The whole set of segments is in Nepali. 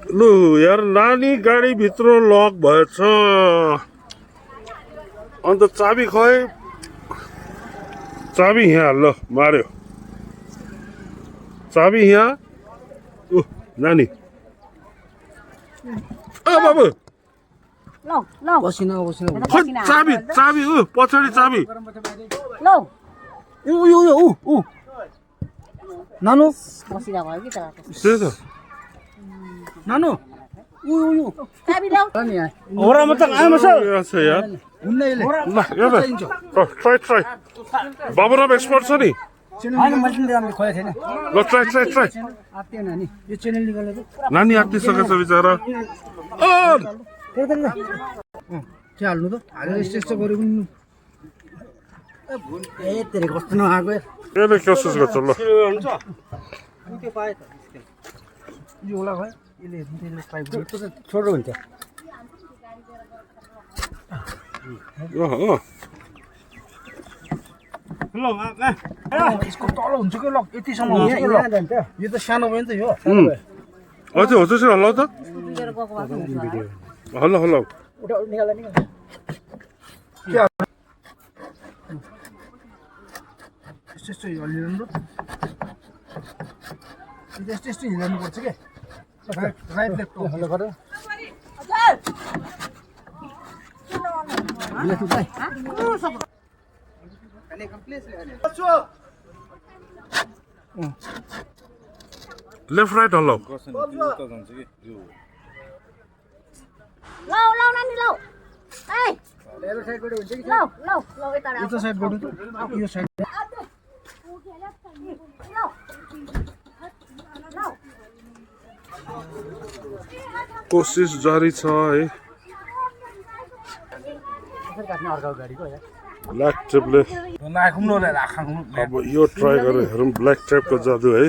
लु यार नानी गाडीभित्र लक भएछ अन्त चाबी खै चाबी यहाँ ल मार्यो चाबी यहाँ नानी बाबु खै चाबी चाबी पछाडि चाबी नानु त्यही त नानु छ यार ट्राई ट्राई बाबुराम एक्सपर्ट छ नि ल ट्राई ट्राई ट्राई नानी आत्तिसकेछ बिचरा हाल्नु त हालेर यस्तो गऱ्यो पनि कस्तो नआएको यसले कोसिस गर्छ ल छोटो हुन्छ यसको तल हुन्छ कि ल यतिसम्म हुन्छ कि ल यो त सानो भयो नि त यो अझै हो त्यसरी हल्लाउ त हल्ला हल्लाउ यस्तो हिँड्नु यस्तो हिँड्नुपर्छ क्या राइट लेफ्ट हल्ला गरेर लेफ्ट राइट हल्लाउ यता साइडबाट यो साइड कोसिस जारी छ है ब्ल्याक टेपले अब यो ट्राई गरेर हेरौँ ब्ल्याक टेपको जादु है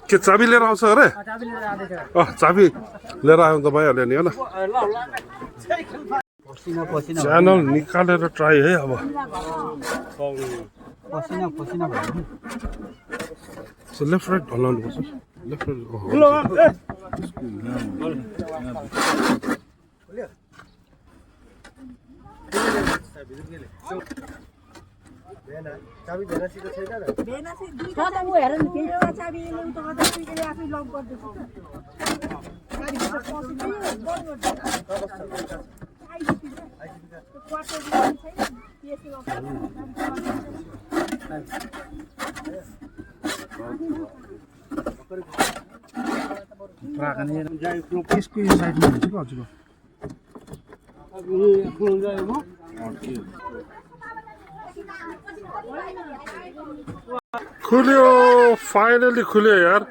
के चाबी लिएर आउँछ अरे चाबी लिएर आयो त भइहाल्यो नि होइन च्यानल निकालेर ट्राई है अब लेफ्ट राइट हल्लाउनु पर्छ लेफ्ट राइट चाबी भेना सिधै छैन र भेना चाहिँ दुईटा त उ हेर नि एउटा चाबी ल्याउ त गर्दा दुईटाले आफै लक गर्दैछ त गाडी भित्र पसिदियो बन्द गर्छ क्वार्टर छैन पिएससी राखने जाई यसको यो साइडमा हुन्छ कि हजुर खुल्यो फाइनली खुल्यो यार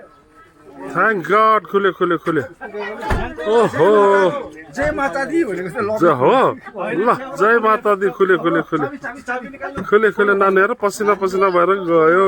थ्याङ्क गड खुल्यो खुल्यो खुल्यो ओहो जय माता दी भनेको हो ल जय माता दी खुल्यो खुल्यो खुल्यो खुल्यो खुल्यो नानीहरू पसिना पसिना भएर गयो